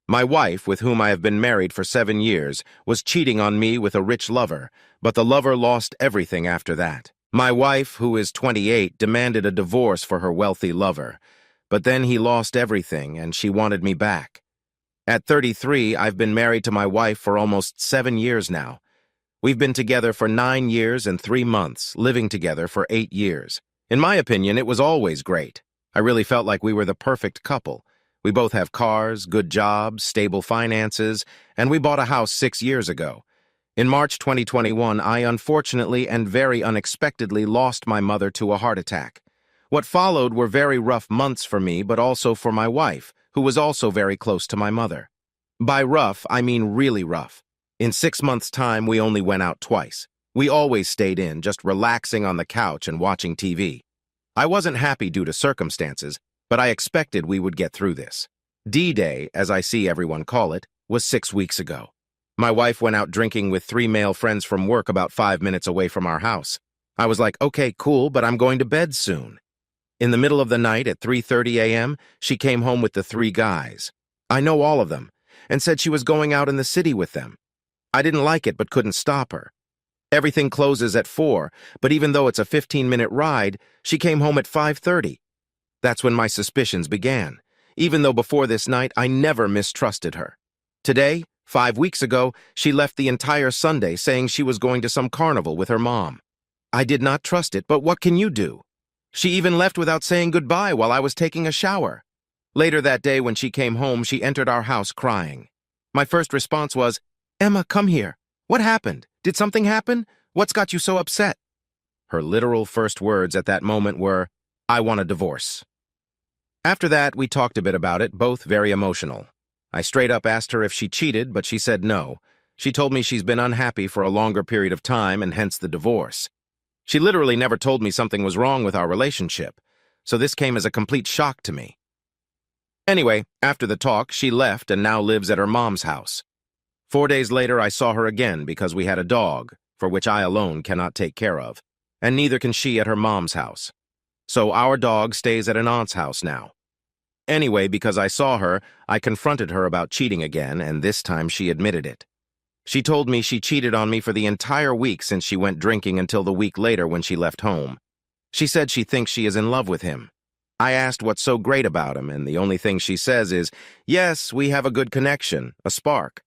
My wife, with whom I have been married for 7 years, was cheating on me with a rich lover, but the lover lost everything after that. My wife, who is 28, demanded a divorce for her wealthy lover, but then he lost everything and she wanted me back. At 33, I've been married to my wife for almost 7 years now. We've been together for 9 years and 3 months, living together for 8 years. In my opinion, it was always great. I really felt like we were the perfect couple. We both have cars, good jobs, stable finances, and we bought a house 6 years ago. In March 2021, I unfortunately and very unexpectedly lost my mother to a heart attack. What followed were very rough months for me, but also for my wife, who was also very close to my mother. By rough, I mean really rough. In 6 months' time, we only went out twice. We always stayed in, just relaxing on the couch and watching TV. I wasn't happy due to circumstances, but I expected we would get through this. D-Day, as I see everyone call it, was 6 weeks ago. My wife went out drinking with 3 male friends from work about 5 minutes away from our house. I was like, okay, cool, but I'm going to bed soon. In the middle of the night at 3:30 a.m., she came home with the 3 guys. I know all of them, and said she was going out in the city with them. I didn't like it but couldn't stop her. Everything closes at 4, but even though it's a 15-minute ride, she came home at 5:30. That's when my suspicions began, even though before this night I never mistrusted her. Today, 5 weeks ago, she left the entire Sunday saying she was going to some carnival with her mom. I did not trust it, but what can you do? She even left without saying goodbye while I was taking a shower. Later that day when she came home, she entered our house crying. My first response was, "Emma, come here. What happened? Did something happen? What's got you so upset?" Her literal first words at that moment were, "I want a divorce." After that, we talked a bit about it, both very emotional. I straight up asked her if she cheated, but she said no. She told me she's been unhappy for a longer period of time and hence the divorce. She literally never told me something was wrong with our relationship, so this came as a complete shock to me. Anyway, after the talk, she left and now lives at her mom's house. 4 days later, I saw her again because we had a dog, for which I alone cannot take care of, and neither can she at her mom's house. So our dog stays at an aunt's house now. Anyway, because I saw her, I confronted her about cheating again, and this time she admitted it. She told me she cheated on me for the entire week since she went drinking until the week later when she left home. She said she thinks she is in love with him. I asked what's so great about him, and the only thing she says is, "Yes, we have a good connection, a spark."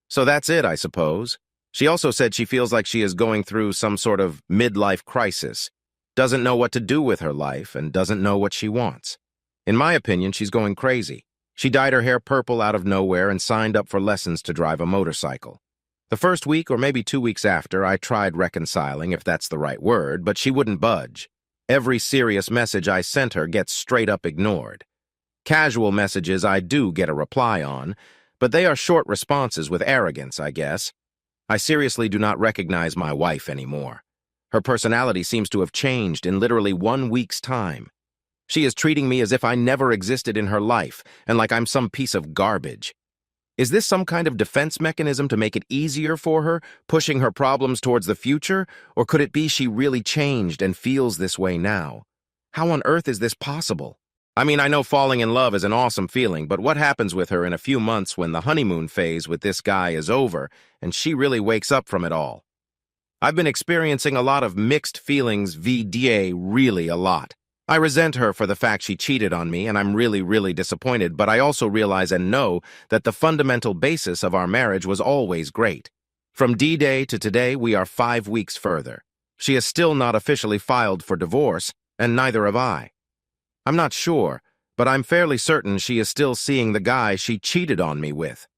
So that's it, I suppose. She also said she feels like she is going through some sort of midlife crisis, doesn't know what to do with her life, and doesn't know what she wants. In my opinion, she's going crazy. She dyed her hair purple out of nowhere and signed up for lessons to drive a motorcycle. The first week or maybe 2 weeks after, I tried reconciling, if that's the right word, but she wouldn't budge. Every serious message I sent her gets straight up ignored. Casual messages I do get a reply on, but they are short responses with arrogance, I guess. I seriously do not recognize my wife anymore. Her personality seems to have changed in literally 1 week's time. She is treating me as if I never existed in her life and like I'm some piece of garbage. Is this some kind of defense mechanism to make it easier for her, pushing her problems towards the future? Or could it be she really changed and feels this way now? How on earth is this possible? I mean, I know falling in love is an awesome feeling, but what happens with her in a few months when the honeymoon phase with this guy is over and she really wakes up from it all? I've been experiencing a lot of mixed feelings VDA really a lot. I resent her for the fact she cheated on me, and I'm really disappointed, but I also realize and know that the fundamental basis of our marriage was always great. From D-Day to today, we are 5 weeks further. She has still not officially filed for divorce, and neither have I. I'm not sure, but I'm fairly certain she is still seeing the guy she cheated on me with.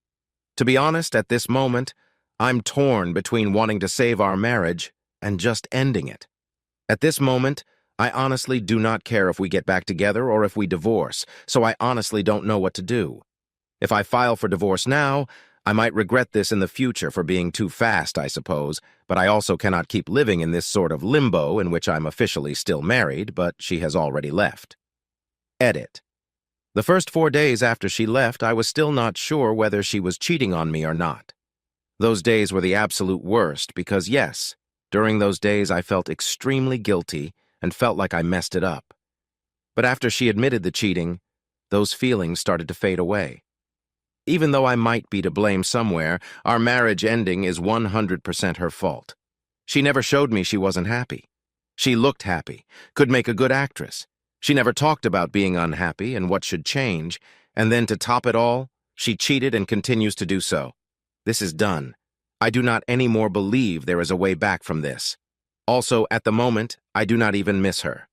To be honest, at this moment, I'm torn between wanting to save our marriage and just ending it. At this moment, I honestly do not care if we get back together or if we divorce, so I honestly don't know what to do. If I file for divorce now, I might regret this in the future for being too fast, I suppose, but I also cannot keep living in this sort of limbo in which I'm officially still married, but she has already left. Edit. The first 4 days after she left, I was still not sure whether she was cheating on me or not. Those days were the absolute worst because, yes, during those days I felt extremely guilty and felt like I messed it up. But after she admitted the cheating, those feelings started to fade away. Even though I might be to blame somewhere, our marriage ending is 100% her fault. She never showed me she wasn't happy. She looked happy, could make a good actress. She never talked about being unhappy and what should change, and then to top it all, she cheated and continues to do so. This is done. I do not anymore believe there is a way back from this. Also, at the moment, I do not even miss her.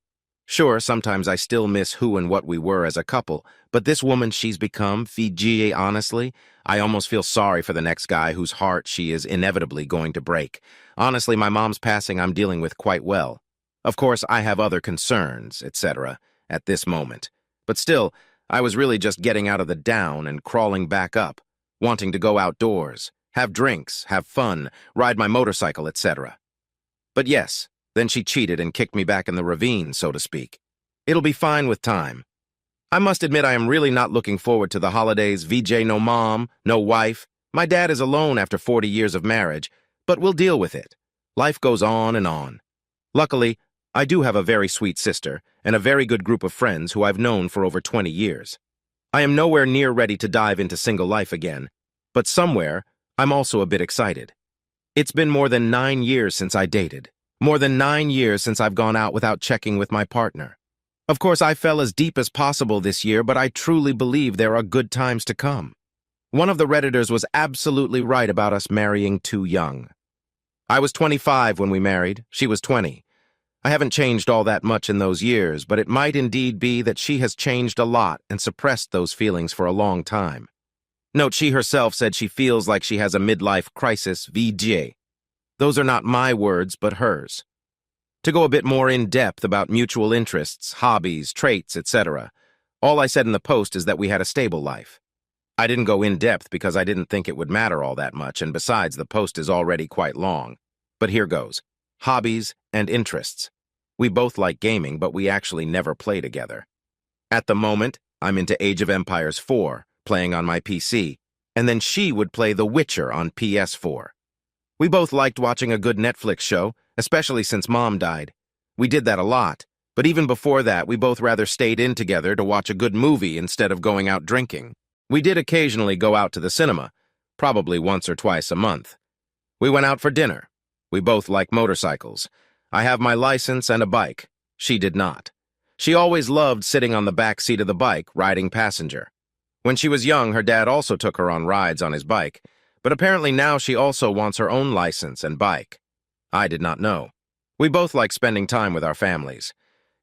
Sure, sometimes I still miss who and what we were as a couple, but this woman she's become, Fiji, honestly, I almost feel sorry for the next guy whose heart she is inevitably going to break. Honestly, my mom's passing I'm dealing with quite well. Of course, I have other concerns, etc., at this moment. But still, I was really just getting out of the down and crawling back up, wanting to go outdoors, have drinks, have fun, ride my motorcycle, etc. But yes, then she cheated and kicked me back in the ravine, so to speak. It'll be fine with time. I must admit I am really not looking forward to the holidays. VJ, no mom, no wife. My dad is alone after 40 years of marriage, but we'll deal with it. Life goes on and on. Luckily, I do have a very sweet sister and a very good group of friends who I've known for over 20 years. I am nowhere near ready to dive into single life again, but somewhere, I'm also a bit excited. It's been more than 9 years since I dated. More than 9 years since I've gone out without checking with my partner. Of course, I fell as deep as possible this year, but I truly believe there are good times to come. One of the Redditors was absolutely right about us marrying too young. I was 25 when we married. She was 20. I haven't changed all that much in those years, but it might indeed be that she has changed a lot and suppressed those feelings for a long time. Note, she herself said she feels like she has a midlife crisis, VJ. Those are not my words, but hers. To go a bit more in depth about mutual interests, hobbies, traits, etc., all I said in the post is that we had a stable life. I didn't go in depth because I didn't think it would matter all that much, and besides, the post is already quite long. But here goes. Hobbies and interests. We both like gaming, but we actually never play together. At the moment, I'm into Age of Empires 4, playing on my PC, and then she would play The Witcher on PS4. We both liked watching a good Netflix show, especially since Mom died. We did that a lot, but even before that, we both rather stayed in together to watch a good movie instead of going out drinking. We did occasionally go out to the cinema, probably once or twice a month. We went out for dinner. We both like motorcycles. I have my license and a bike. She did not. She always loved sitting on the back seat of the bike, riding passenger. When she was young, her dad also took her on rides on his bike, but apparently now she also wants her own license and bike. I did not know. We both like spending time with our families.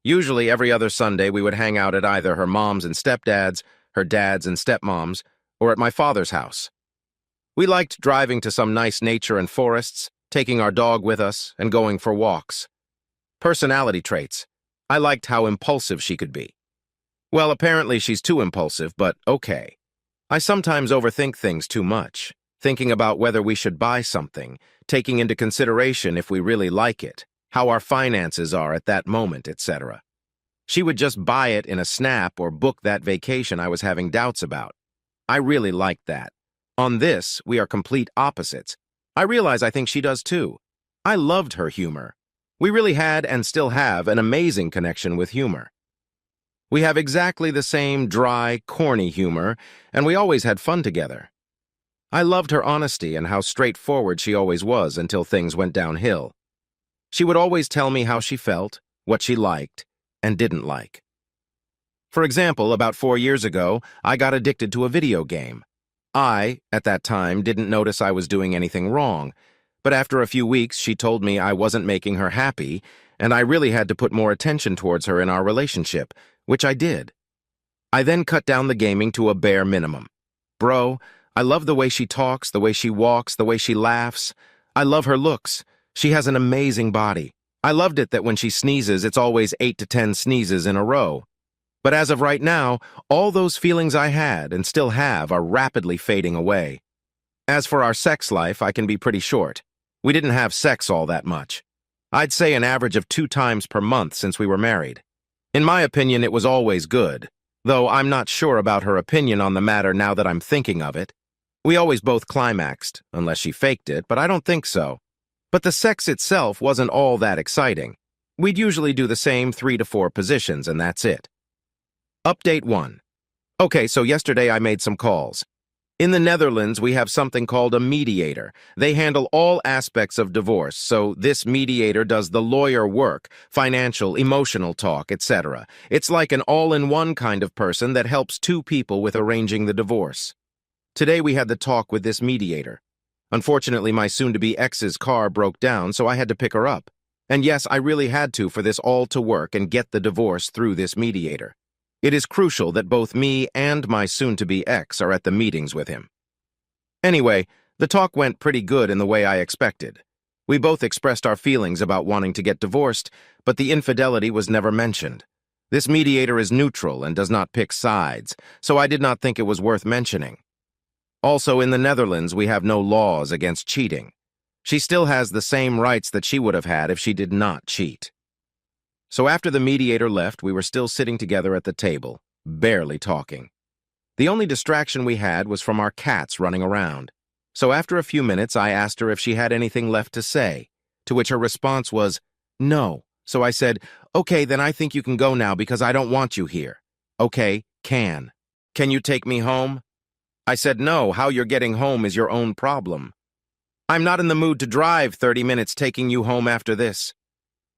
Usually every other Sunday we would hang out at either her mom's and stepdad's, her dad's and stepmom's, or at my father's house. We liked driving to some nice nature and forests, taking our dog with us, and going for walks. Personality traits. I liked how impulsive she could be. Well, apparently she's too impulsive, but okay. I sometimes overthink things too much, thinking about whether we should buy something, taking into consideration if we really like it, how our finances are at that moment, etc. She would just buy it in a snap or book that vacation I was having doubts about. I really liked that. On this, we are complete opposites. I realize I think she does too. I loved her humor. We really had and still have an amazing connection with humor. We have exactly the same dry, corny humor, and we always had fun together. I loved her honesty and how straightforward she always was until things went downhill. She would always tell me how she felt, what she liked, and didn't like. For example, about 4 years ago, I got addicted to a video game. I, at that time, didn't notice I was doing anything wrong, but after a few weeks she told me I wasn't making her happy, and I really had to put more attention towards her in our relationship, which I did. I then cut down the gaming to a bare minimum. Bro, I love the way she talks, the way she walks, the way she laughs. I love her looks. She has an amazing body. I loved it that when she sneezes, it's always 8 to 10 sneezes in a row. But as of right now, all those feelings I had and still have are rapidly fading away. As for our sex life, I can be pretty short. We didn't have sex all that much. I'd say an average of 2 times per month since we were married. In my opinion, it was always good, though I'm not sure about her opinion on the matter now that I'm thinking of it. We always both climaxed, unless she faked it, but I don't think so. But the sex itself wasn't all that exciting. We'd usually do the same 3 to 4 positions, and that's it. Update 1. Okay, so yesterday I made some calls. In the Netherlands, we have something called a mediator. They handle all aspects of divorce, so this mediator does the lawyer work, financial, emotional talk, etc. It's like an all-in-one kind of person that helps two people with arranging the divorce. Today we had the talk with this mediator. Unfortunately, my soon-to-be ex's car broke down, so I had to pick her up. And yes, I really had to for this all to work and get the divorce through this mediator. It is crucial that both me and my soon-to-be ex are at the meetings with him. Anyway, the talk went pretty good in the way I expected. We both expressed our feelings about wanting to get divorced, but the infidelity was never mentioned. This mediator is neutral and does not pick sides, so I did not think it was worth mentioning. Also, in the Netherlands, we have no laws against cheating. She still has the same rights that she would have had if she did not cheat. So after the mediator left, we were still sitting together at the table, barely talking. The only distraction we had was from our cats running around. So after a few minutes, I asked her if she had anything left to say, to which her response was, "No." So I said, "Okay, then I think you can go now because I don't want you here." "Okay, can. Can you take me home?" I said, "No, how you're getting home is your own problem. I'm not in the mood to drive 30 minutes taking you home after this."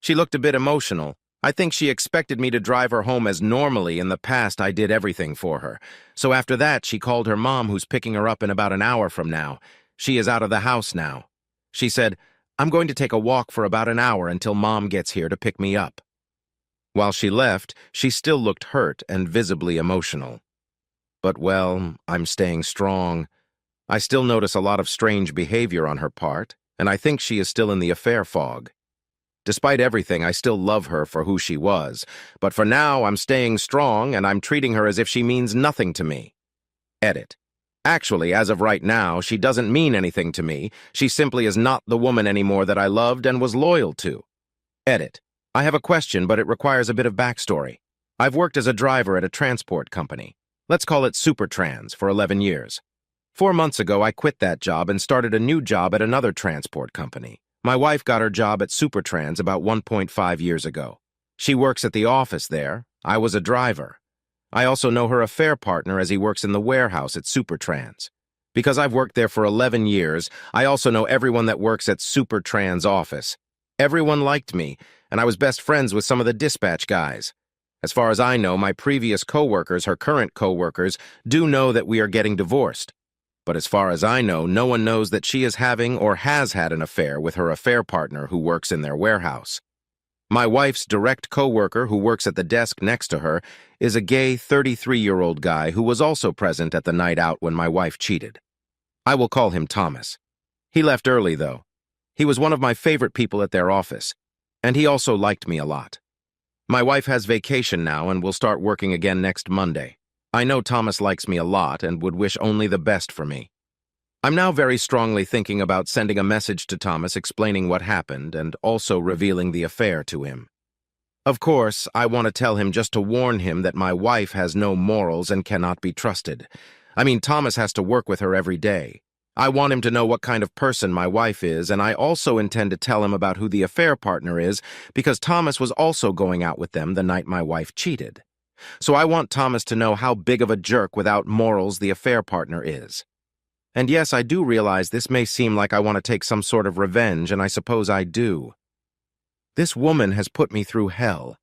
She looked a bit emotional. I think she expected me to drive her home as normally in the past I did everything for her. So after that, she called her mom, who's picking her up in about an hour from now. She is out of the house now. She said, "I'm going to take a walk for about an hour until Mom gets here to pick me up." While she left, she still looked hurt and visibly emotional. But, well, I'm staying strong. I still notice a lot of strange behavior on her part, and I think she is still in the affair fog. Despite everything, I still love her for who she was, but for now I'm staying strong and I'm treating her as if she means nothing to me. Edit. Actually, as of right now, she doesn't mean anything to me. She simply is not the woman anymore that I loved and was loyal to. Edit. I have a question, but it requires a bit of backstory. I've worked as a driver at a transport company. Let's call it Supertrans for 11 years. 4 months ago, I quit that job and started a new job at another transport company. My wife got her job at Supertrans about 1.5 years ago. She works at the office there. I was a driver. I also know her affair partner as he works in the warehouse at Supertrans. Because I've worked there for 11 years, I also know everyone that works at Supertrans office. Everyone liked me, and I was best friends with some of the dispatch guys. As far as I know, my previous coworkers, her current coworkers, do know that we are getting divorced. But as far as I know, no one knows that she is having or has had an affair with her affair partner who works in their warehouse. My wife's direct coworker, who works at the desk next to her, is a gay 33-year-old guy who was also present at the night out when my wife cheated. I will call him Thomas. He left early, though. He was one of my favorite people at their office, and he also liked me a lot. My wife has vacation now and will start working again next Monday. I know Thomas likes me a lot and would wish only the best for me. I'm now very strongly thinking about sending a message to Thomas explaining what happened and also revealing the affair to him. Of course, I want to tell him just to warn him that my wife has no morals and cannot be trusted. I mean, Thomas has to work with her every day. I want him to know what kind of person my wife is, and I also intend to tell him about who the affair partner is because Thomas was also going out with them the night my wife cheated. So I want Thomas to know how big of a jerk without morals the affair partner is. And yes, I do realize this may seem like I want to take some sort of revenge, and I suppose I do. This woman has put me through hell.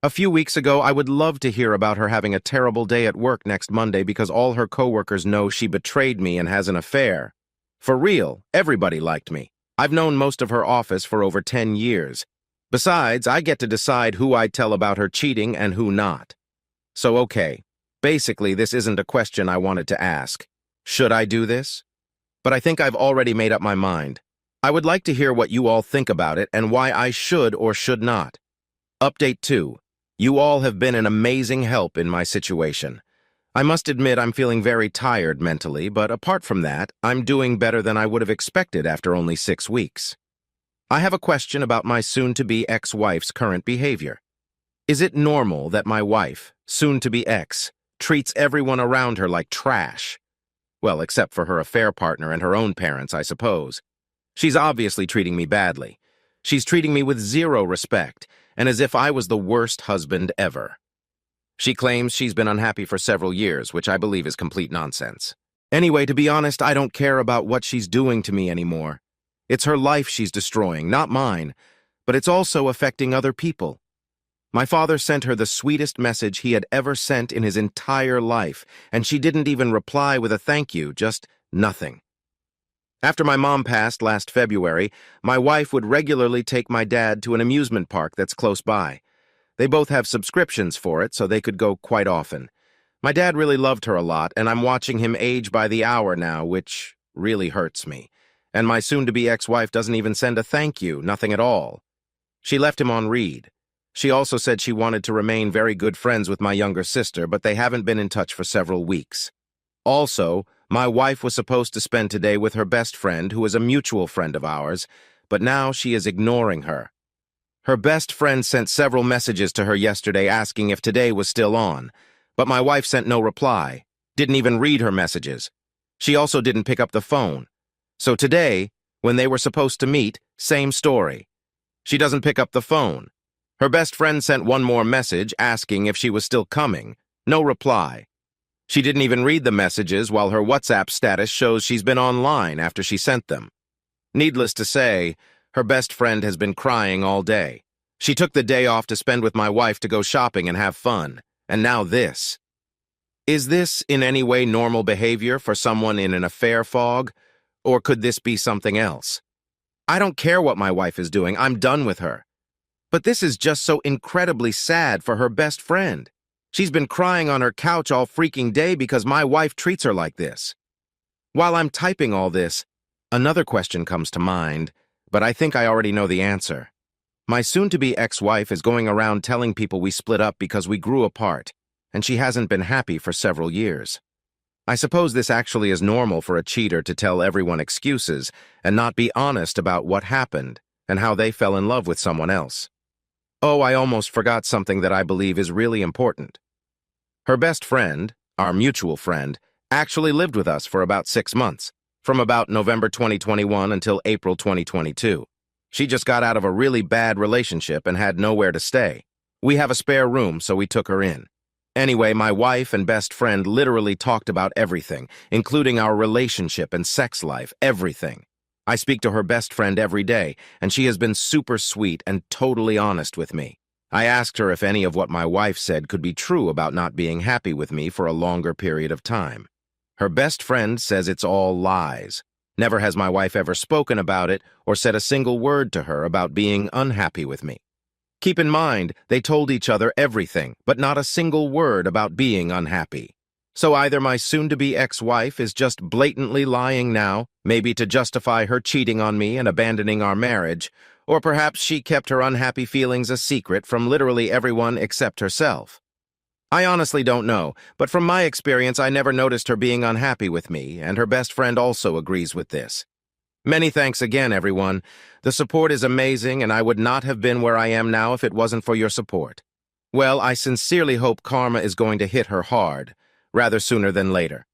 A few weeks ago, I would love to hear about her having a terrible day at work next Monday because all her coworkers know she betrayed me and has an affair. For real, everybody liked me. I've known most of her office for over 10 years. Besides, I get to decide who I tell about her cheating and who not. So okay, basically this isn't a question I wanted to ask. Should I do this? But I think I've already made up my mind. I would like to hear what you all think about it and why I should or should not. Update 2. You all have been an amazing help in my situation. I must admit I'm feeling very tired mentally, but apart from that, I'm doing better than I would have expected after only 6 weeks. I have a question about my soon-to-be ex-wife's current behavior. Is it normal that my wife, soon-to-be ex, treats everyone around her like trash? Well, except for her affair partner and her own parents, I suppose. She's obviously treating me badly. She's treating me with zero respect, and as if I was the worst husband ever. She claims she's been unhappy for several years, which I believe is complete nonsense. Anyway, to be honest, I don't care about what she's doing to me anymore. It's her life she's destroying, not mine, but it's also affecting other people. My father sent her the sweetest message he had ever sent in his entire life, and she didn't even reply with a thank you, just nothing. After my mom passed last February, my wife would regularly take my dad to an amusement park that's close by. They both have subscriptions for it, so they could go quite often. My dad really loved her a lot, and I'm watching him age by the hour now, which really hurts me. And my soon-to-be ex-wife doesn't even send a thank you, nothing at all. She left him on read. She also said she wanted to remain very good friends with my younger sister, but they haven't been in touch for several weeks. Also, my wife was supposed to spend today with her best friend, who is a mutual friend of ours, but now she is ignoring her. Her best friend sent several messages to her yesterday asking if today was still on, but my wife sent no reply, didn't even read her messages. She also didn't pick up the phone. So today, when they were supposed to meet, same story. She doesn't pick up the phone. Her best friend sent one more message asking if she was still coming. No reply. She didn't even read the messages while her WhatsApp status shows she's been online after she sent them. Needless to say, her best friend has been crying all day. She took the day off to spend with my wife to go shopping and have fun. And now this. Is this in any way normal behavior for someone in an affair fog? Or could this be something else? I don't care what my wife is doing. I'm done with her. But this is just so incredibly sad for her best friend. She's been crying on her couch all freaking day because my wife treats her like this. While I'm typing all this, another question comes to mind, but I think I already know the answer. My soon-to-be ex-wife is going around telling people we split up because we grew apart, and she hasn't been happy for several years. I suppose this actually is normal for a cheater to tell everyone excuses and not be honest about what happened and how they fell in love with someone else. Oh, I almost forgot something that I believe is really important. Her best friend, our mutual friend, actually lived with us for about 6 months, from about November 2021 until April 2022. She just got out of a really bad relationship and had nowhere to stay. We have a spare room, so we took her in. Anyway, my wife and best friend literally talked about everything, including our relationship and sex life, everything. I speak to her best friend every day, and she has been super sweet and totally honest with me. I asked her if any of what my wife said could be true about not being happy with me for a longer period of time. Her best friend says it's all lies. Never has my wife ever spoken about it or said a single word to her about being unhappy with me. Keep in mind, they told each other everything, but not a single word about being unhappy. So either my soon-to-be ex-wife is just blatantly lying now, maybe to justify her cheating on me and abandoning our marriage, or perhaps she kept her unhappy feelings a secret from literally everyone except herself. I honestly don't know, but from my experience I never noticed her being unhappy with me, and her best friend also agrees with this. Many thanks again, everyone. The support is amazing, and I would not have been where I am now if it wasn't for your support. Well, I sincerely hope karma is going to hit her hard, rather sooner than later.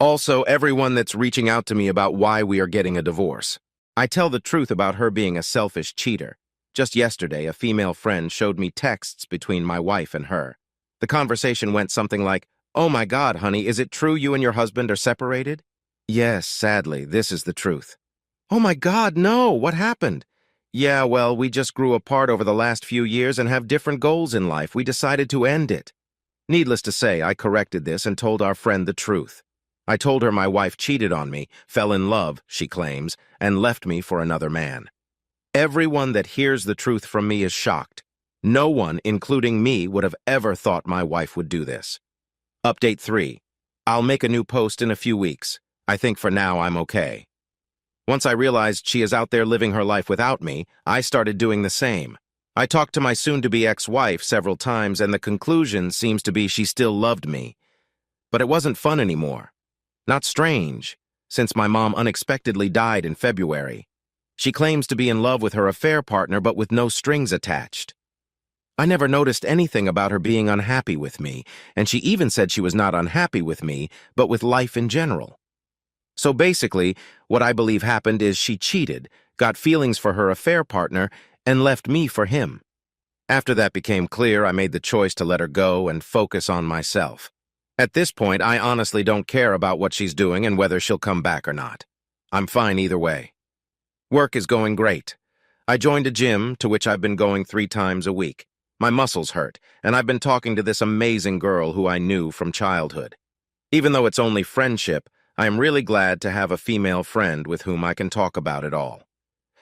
Also, everyone that's reaching out to me about why we are getting a divorce. I tell the truth about her being a selfish cheater. Just yesterday, a female friend showed me texts between my wife and her. The conversation went something like, "Oh my God, honey, is it true you and your husband are separated?" Yes, sadly, this is the truth. "Oh my God, no, what happened?" "Yeah, well, we just grew apart over the last few years and have different goals in life. We decided to end it." Needless to say, I corrected this and told our friend the truth. I told her my wife cheated on me, fell in love, she claims, and left me for another man. Everyone that hears the truth from me is shocked. No one, including me, would have ever thought my wife would do this. Update 3. I'll make a new post in a few weeks. I think for now I'm okay. Once I realized she is out there living her life without me, I started doing the same. I talked to my soon-to-be ex-wife several times, and the conclusion seems to be she still loved me. But it wasn't fun anymore. Not strange, since my mom unexpectedly died in February. She claims to be in love with her affair partner, but with no strings attached. I never noticed anything about her being unhappy with me, and she even said she was not unhappy with me, but with life in general. So basically, what I believe happened is she cheated, got feelings for her affair partner, and left me for him. After that became clear, I made the choice to let her go and focus on myself. At this point, I honestly don't care about what she's doing and whether she'll come back or not. I'm fine either way. Work is going great. I joined a gym to which I've been going 3 times a week. My muscles hurt, and I've been talking to this amazing girl who I knew from childhood. Even though it's only friendship, I am really glad to have a female friend with whom I can talk about it all.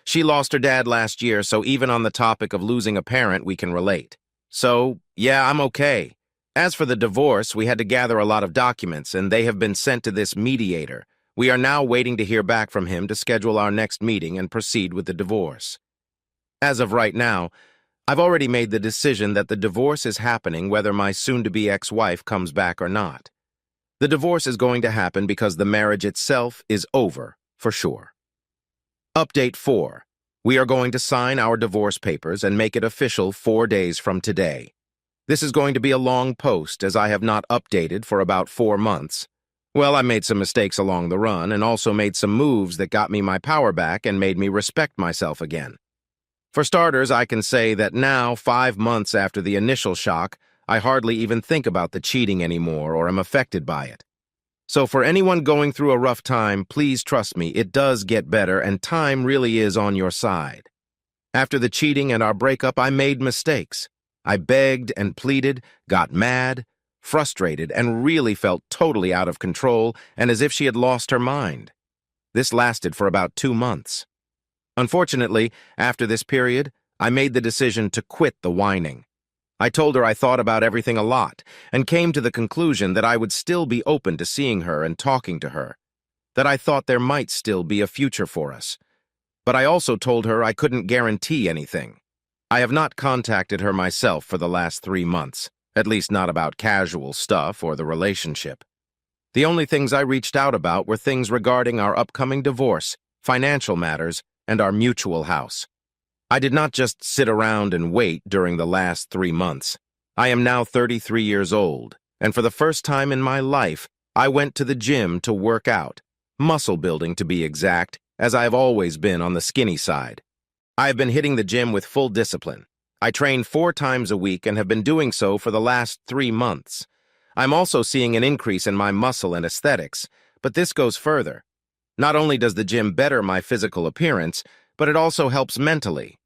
She lost her dad last year, so even on the topic of losing a parent, we can relate. So, yeah, I'm okay. As for the divorce, we had to gather a lot of documents, and they have been sent to this mediator. We are now waiting to hear back from him to schedule our next meeting and proceed with the divorce. As of right now, I've already made the decision that the divorce is happening whether my soon-to-be ex-wife comes back or not. The divorce is going to happen because the marriage itself is over, for sure. Update 4. We are going to sign our divorce papers and make it official 4 days from today. This is going to be a long post, as I have not updated for about 4 months. Well, I made some mistakes along the run and also made some moves that got me my power back and made me respect myself again. For starters, I can say that now, 5 months after the initial shock, I hardly even think about the cheating anymore or am affected by it. So for anyone going through a rough time, please trust me, it does get better and time really is on your side. After the cheating and our breakup, I made mistakes. I begged and pleaded, got mad, frustrated, and really felt totally out of control and as if she had lost her mind. This lasted for about 2 months. Unfortunately, after this period, I made the decision to quit the whining. I told her I thought about everything a lot and came to the conclusion that I would still be open to seeing her and talking to her, that I thought there might still be a future for us. But I also told her I couldn't guarantee anything. I have not contacted her myself for the last 3 months, at least not about casual stuff or the relationship. The only things I reached out about were things regarding our upcoming divorce, financial matters, and our mutual house. I did not just sit around and wait during the last 3 months. I am now 33 years old, and for the first time in my life, I went to the gym to work out, muscle building to be exact, as I have always been on the skinny side. I have been hitting the gym with full discipline. I train 4 times a week and have been doing so for the last 3 months. I'm also seeing an increase in my muscle and aesthetics, but this goes further. Not only does the gym better my physical appearance, but it also helps mentally.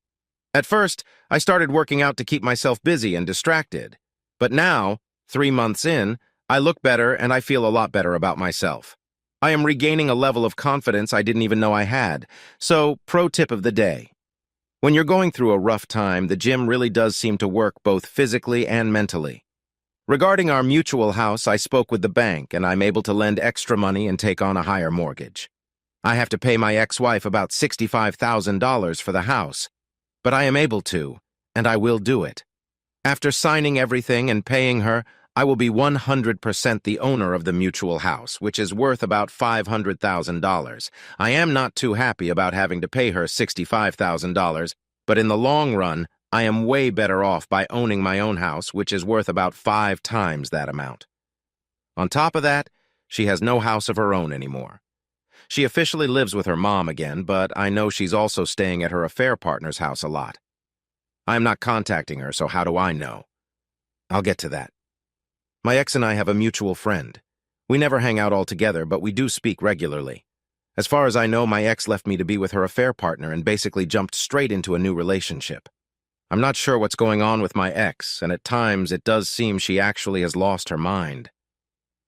At first, I started working out to keep myself busy and distracted. But now, 3 months in, I look better and I feel a lot better about myself. I am regaining a level of confidence I didn't even know I had. So, pro tip of the day. When you're going through a rough time, the gym really does seem to work both physically and mentally. Regarding our mutual house, I spoke with the bank and I'm able to lend extra money and take on a higher mortgage. I have to pay my ex-wife about $65,000 for the house, but I am able to, and I will do it. After signing everything and paying her, I will be 100% the owner of the mutual house, which is worth about $500,000. I am not too happy about having to pay her $65,000, but in the long run, I am way better off by owning my own house, which is worth about 5 times that amount. On top of that, she has no house of her own anymore. She officially lives with her mom again, but I know she's also staying at her affair partner's house a lot. I am not contacting her, so how do I know? I'll get to that. My ex and I have a mutual friend. We never hang out all together, but we do speak regularly. As far as I know, my ex left me to be with her affair partner and basically jumped straight into a new relationship. I'm not sure what's going on with my ex, and at times it does seem she actually has lost her mind.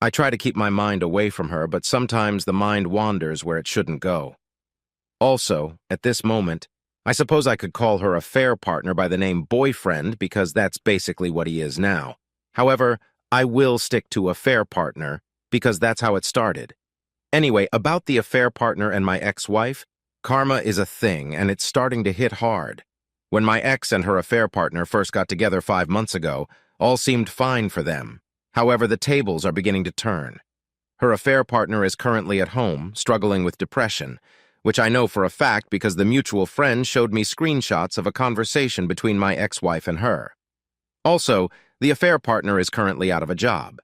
I try to keep my mind away from her, but sometimes the mind wanders where it shouldn't go. Also, at this moment, I suppose I could call her affair partner by the name boyfriend because that's basically what he is now. However, I will stick to affair partner because that's how it started. Anyway, about the affair partner and my ex-wife, karma is a thing and it's starting to hit hard. When my ex and her affair partner first got together 5 months ago, all seemed fine for them. However, the tables are beginning to turn. Her affair partner is currently at home, struggling with depression, which I know for a fact because the mutual friend showed me screenshots of a conversation between my ex-wife and her. Also, the affair partner is currently out of a job.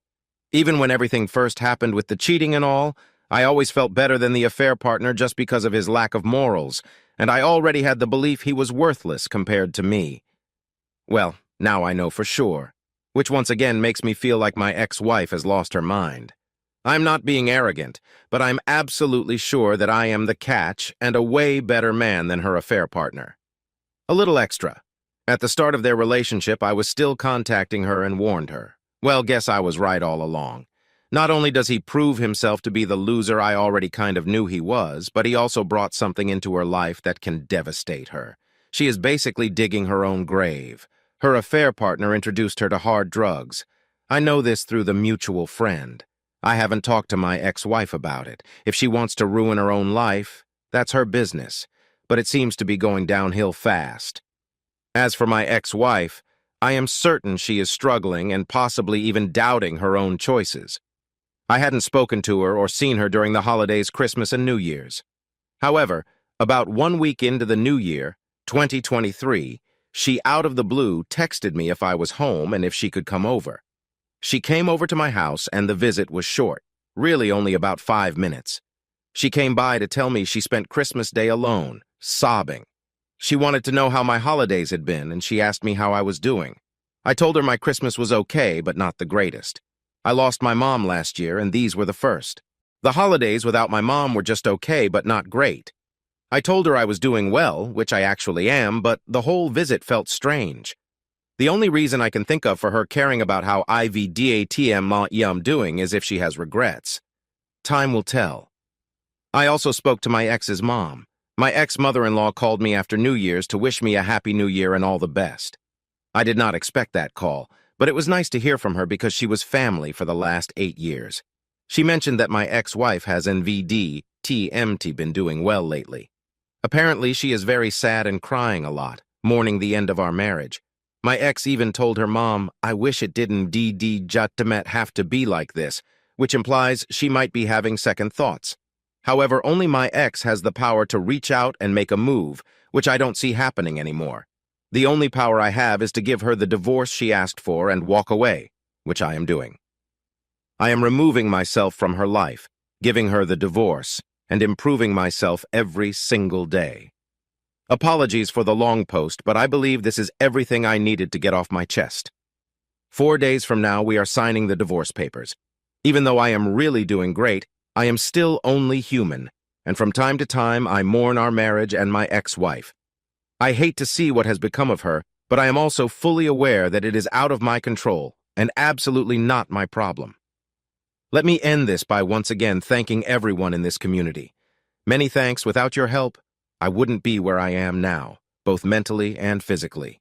Even when everything first happened with the cheating and all, I always felt better than the affair partner just because of his lack of morals, and I already had the belief he was worthless compared to me. Well, now I know for sure. which once again makes me feel like my ex-wife has lost her mind. I'm not being arrogant, but I'm absolutely sure that I am the catch and a way better man than her affair partner. A little extra. At the start of their relationship, I was still contacting her and warned her. Well, guess I was right all along. Not only does he prove himself to be the loser I already kind of knew he was, but he also brought something into her life that can devastate her. She is basically digging her own grave. Her affair partner introduced her to hard drugs. I know this through the mutual friend. I haven't talked to my ex-wife about it. If she wants to ruin her own life, that's her business. But it seems to be going downhill fast. As for my ex-wife, I am certain she is struggling and possibly even doubting her own choices. I hadn't spoken to her or seen her during the holidays, Christmas and New Year's. However, about 1 week into the new year, 2023, she out of the blue texted me if I was home and if she could come over. She came over to my house and the visit was short, really only about 5 minutes. She came by to tell me she spent Christmas Day alone, sobbing. She wanted to know how my holidays had been and she asked me how I was doing. I told her my Christmas was okay, but not the greatest. I lost my mom last year and these were the first. The holidays without my mom were just okay, but not great. I told her I was doing well, which I actually am, but the whole visit felt strange. The only reason I can think of for her caring about how I'm doing is if she has regrets. Time will tell. I also spoke to my ex's mom. My ex-mother-in-law called me after New Year's to wish me a happy new year and all the best. I did not expect that call, but it was nice to hear from her because she was family for the last 8 years. She mentioned that my ex-wife has Everyt been doing well lately. Apparently, she is very sad and crying a lot, mourning the end of our marriage. My ex even told her mom, I wish it didn't have to be like this, which implies she might be having second thoughts. However, only my ex has the power to reach out and make a move, which I don't see happening anymore. The only power I have is to give her the divorce she asked for and walk away, which I am doing. I am removing myself from her life, giving her the divorce, and improving myself every single day. Apologies for the long post, but I believe this is everything I needed to get off my chest. 4 days from now, we are signing the divorce papers. Even though I am really doing great, I am still only human, and from time to time, I mourn our marriage and my ex-wife. I hate to see what has become of her, but I am also fully aware that it is out of my control and absolutely not my problem. Let me end this by once again thanking everyone in this community. Many thanks. Without your help, I wouldn't be where I am now, both mentally and physically.